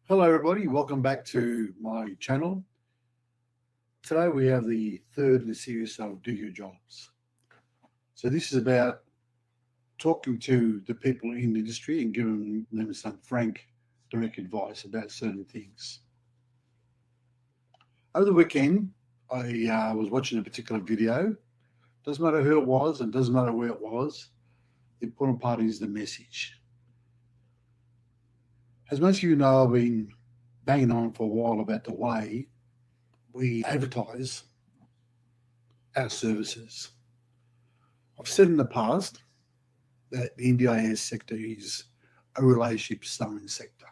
Hello everybody, welcome back to my channel. Today we have the third in the series of Do Your Jobs. So this is about talking to the people in the industry and giving them some frank, direct advice about certain things. Over the weekend, I was watching a particular video. Doesn't matter who it was and doesn't matter where it was. The important part is the message. As most of you know, I've been banging on for a while about the way we advertise our services. I've said in the past that the NDIS sector is a relationship selling sector.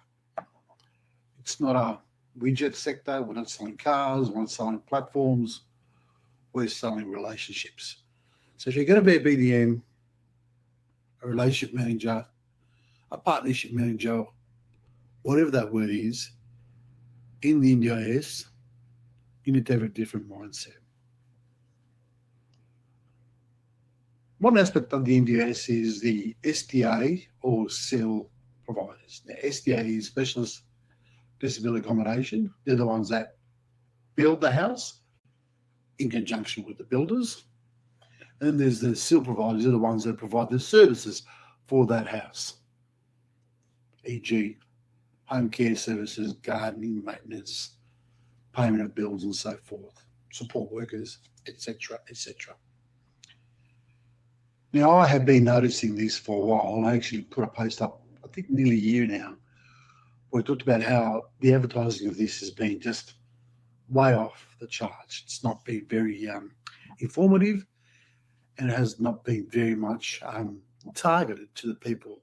It's not a widget sector. We're not selling cars, we're not selling platforms, we're selling relationships. So if you're going to be a BDM, a relationship manager, a partnership manager, whatever that word is, in the NDIS, you need to have a different mindset. One aspect of the NDIS is the SDA or SIL providers. Now, SDA is Specialist Disability Accommodation. They're the ones that build the house in conjunction with the builders. And then there's the SIL providers, they're the ones that provide the services for that house, e.g. home care services, gardening, maintenance, payment of bills and so forth, support workers, etc., etc. Now, I have been noticing this for a while. I actually put a post up, I think nearly a year now, where I talked about how the advertising of this has been just way off the charts. It's not been very informative, and it has not been very much targeted to the people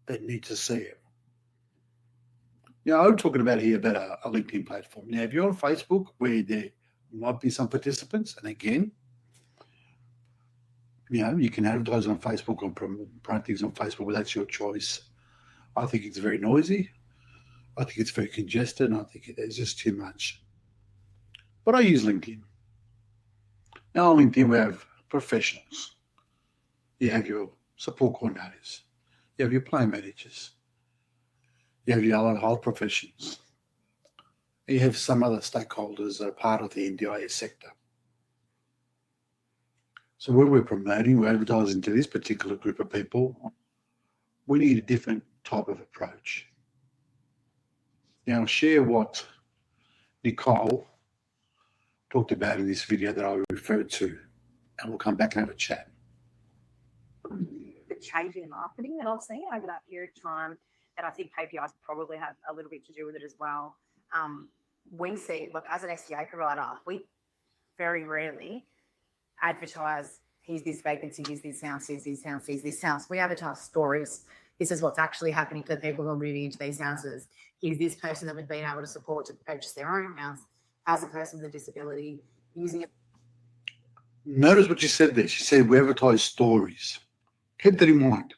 that need to see it. Now, I'm talking about here about a LinkedIn platform. Now, if you're on Facebook, where there might be some participants, and again, you can advertise on Facebook or promote things on Facebook, but that's your choice. I think it's very noisy. I think it's very congested, and I think there's just too much. But I use LinkedIn. Now, on LinkedIn, we have professionals. You have your support coordinators. You have your plan managers. You have your allied health professions. You have some other stakeholders that are part of the NDIS sector. So when we're promoting, we're advertising to this particular group of people, we need a different type of approach. Now, I'll share what Nicole talked about in this video that I referred to, and we'll come back and have a chat. The change in marketing that I've seen over that period of time, and I think KPIs probably have a little bit to do with it as well. We see, look, as an SDA provider, we very rarely advertise, here's this vacancy, here's this house, here's this house, here's this house. We advertise stories. This is what's actually happening to the people who are moving into these houses. Here's this person that we've been able to support to purchase their own house as a person with a disability using it. Notice what she said there. She said we advertise stories. Keep that in mind.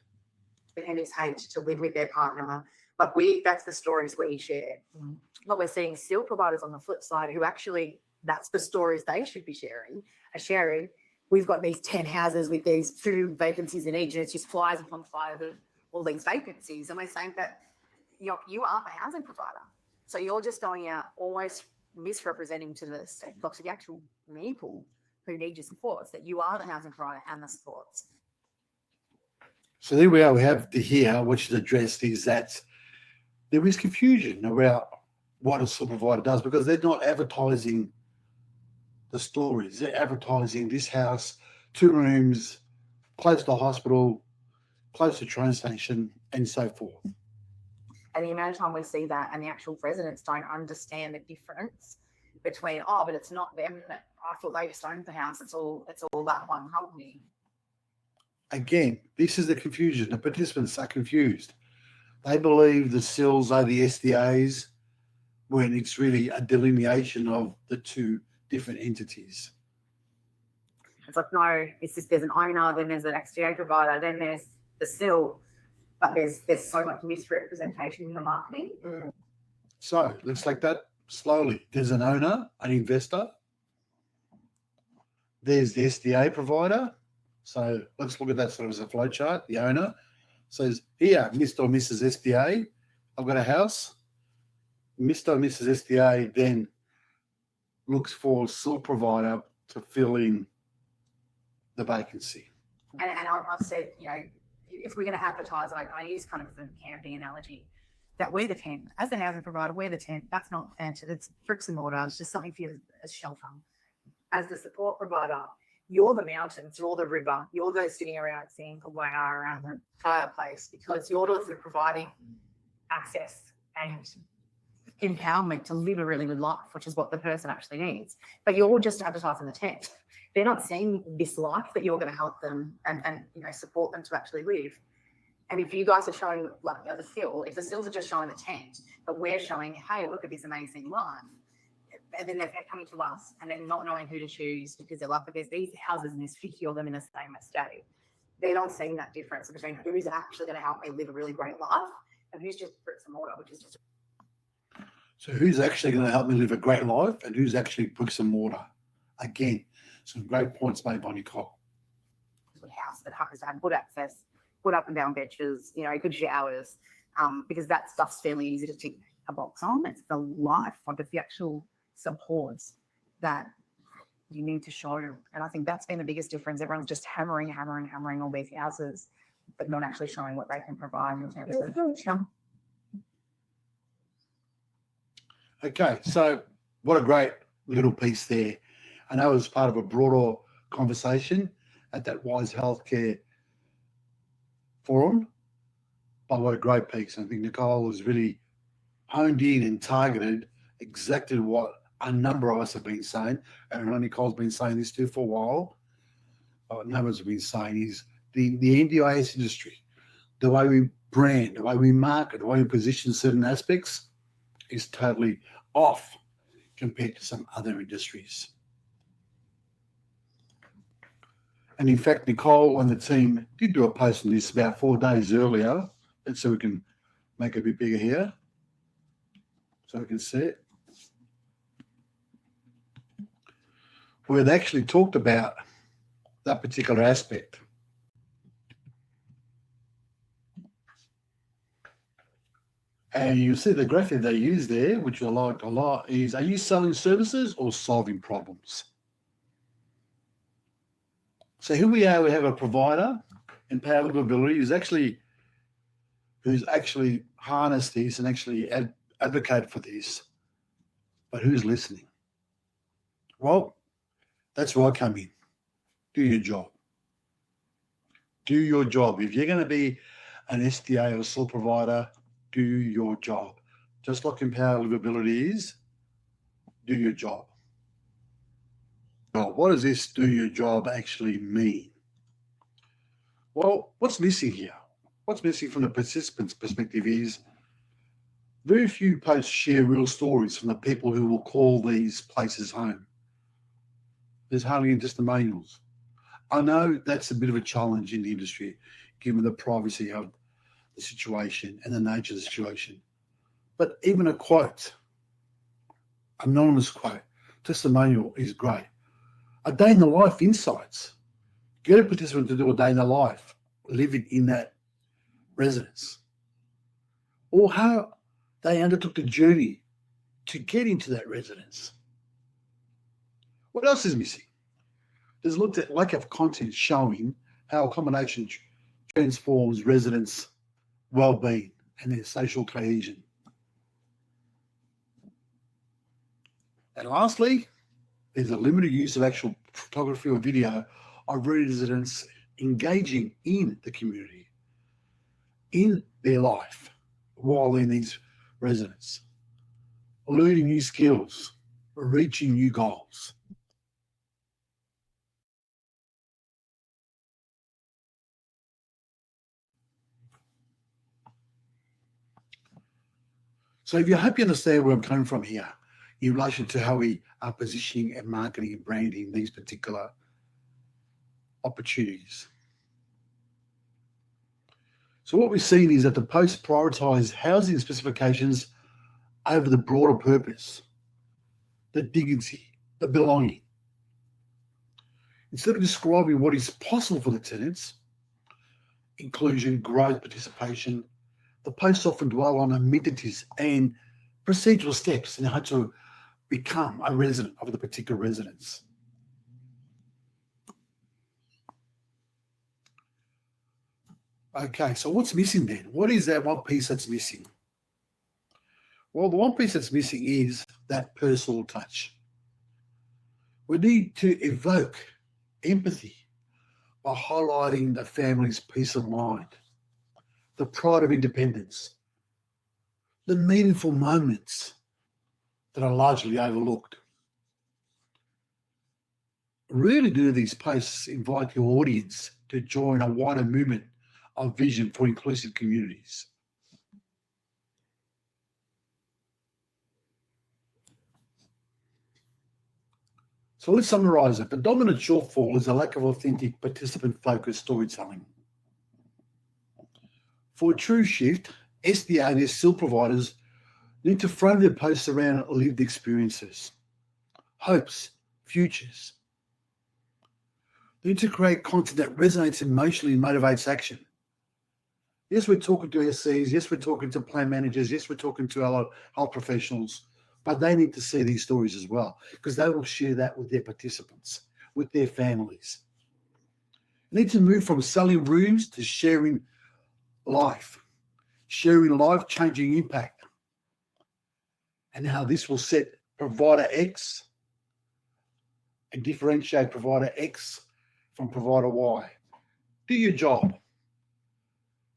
And it's hate to live with their partner, but that's the stories we share. But we're seeing still providers on the flip side who actually, that's the stories they should be sharing. We've got these 10 houses with these 2 vacancies in each, and it's just flies upon flies of all these vacancies. And we're saying that you are a housing provider. So you're just going out almost misrepresenting to the state blocks of the actual people who need your supports, that you are the housing provider and the supports. So there we are. We have to hear what she's addressed is that there is confusion about what a supervisor does because they're not advertising the stories. They're advertising this house, 2 rooms, close to the hospital, close to train station, and so forth. And the amount of time we see that and the actual residents don't understand the difference between, oh, but it's not them. I thought they just owned the house. It's all that one company. Again, this is the confusion. The participants are confused. They believe the SILs are the SDAs when it's really a delineation of the 2 different entities. It's like, no, it's just there's an owner, then there's an SDA provider, then there's the SIL, but there's so much misrepresentation in the marketing. So let's take that slowly. There's an owner, an investor. There's the SDA provider. So let's look at that sort of as a flow chart. The owner says, here, Mr. or Mrs. SDA, I've got a house. Mr. and Mrs. SDA then looks for a sole provider to fill in the vacancy. And I've said, you know, if we're going to advertise, I use kind of the camping analogy, that we're the tent. As a housing provider, we're the tent. That's not fancy. It's bricks and mortar. It's just something for you as shelter. As the support provider, you're the mountains, you're the river, you're those sitting around seeing the way around the entire place, because you're the ones providing access and empowerment to live a really good life, which is what the person actually needs. But you're just advertising the tent. They're not seeing this life that you're going to help them and you know, support them to actually live. And if you guys are showing like the still, if the stills are just showing the tent, but we're showing, hey, look at this amazing life, and then they're coming to us and then not knowing who to choose because they're like, but there's these houses and there's 50 of them in the same estate. They're not seeing that difference between who's actually going to help me live a really great life and who's just bricks and mortar, which is just. So who's actually going to help me live a great life and who's actually bricks and mortar? Again, some great points made by Nicole. House that has had good access, good up and down benches, you know, good showers, because that stuff's fairly easy to tick a box on. It's the life, like it's the actual supports that you need to show. And I think that's been the biggest difference. Everyone's just hammering all these houses, but not actually showing what they can provide in terms of. Okay, so what a great little piece there. I know it was part of a broader conversation at that Wise Healthcare Forum, but what a great piece. I think Nicole has really honed in and targeted exactly what a number of us have been saying, and I know Nicole's been saying this too for a while. What numbers have been saying is the NDIS industry, the way we brand, the way we market, the way we position certain aspects is totally off compared to some other industries. And in fact, Nicole and the team did do a post on this about 4 days earlier, and so we can make it a bit bigger here so we can see it. Where they actually talked about that particular aspect. And you see the graphic they use there, which I liked a lot, is, are you selling services or solving problems? So here we are, we have a provider in power livability who's actually harnessed this and actually advocated for this. But who's listening? Well, that's where I come in. Do your job. Do your job. If you're going to be an SDA or a sole provider, do your job. Just like Empower Livability is, do your job. Well, what does this do your job actually mean? Well, what's missing here? What's missing from the participant's perspective is very few posts share real stories from the people who will call these places home. There's hardly any testimonials. I know that's a bit of a challenge in the industry, given the privacy of the situation and the nature of the situation. But even a quote, anonymous quote, testimonial is great. A day in the life insights. Get a participant to do a day in the life, living in that residence. Or how they undertook the journey to get into that residence. What else is missing? There's looked at lack of content showing how accommodation transforms residents' well-being and their social cohesion. And lastly, there's a limited use of actual photography or video of residents engaging in the community, in their life, while in these residents, learning new skills, reaching new goals. So if you hope you understand where I'm coming from here in relation to how we are positioning and marketing and branding these particular opportunities. So what we've seen is that the posts prioritise housing specifications over the broader purpose, the dignity, the belonging. Instead of describing what is possible for the tenants, inclusion, growth, participation, the posts often dwell on amenities and procedural steps in how to become a resident of the particular residence. Okay, so what's missing then? What is that one piece that's missing? Well, the one piece that's missing is that personal touch. We need to evoke empathy by highlighting the family's peace of mind, the pride of independence, the meaningful moments that are largely overlooked. Really do these posts invite your audience to join a wider movement of vision for inclusive communities. So let's summarize it. The dominant shortfall is a lack of authentic participant-focused storytelling. For a true shift, SDA and SIL providers need to frame their posts around lived experiences, hopes, futures. They need to create content that resonates emotionally and motivates action. Yes, we're talking to SCs. Yes, we're talking to plan managers. Yes, we're talking to our health professionals. But they need to see these stories as well, because they will share that with their participants, with their families. You need to move from selling rooms to sharing life-changing impact, and how this will set provider X and differentiate provider X from provider Y. Do your job.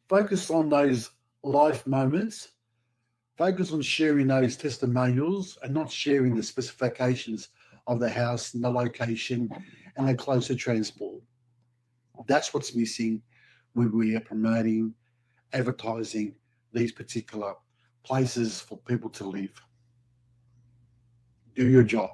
Focus on those life moments. Focus on sharing those testimonials and not sharing the specifications of the house and the location and the closer transport. That's what's missing when we are promoting, advertising these particular places for people to live. Do your job.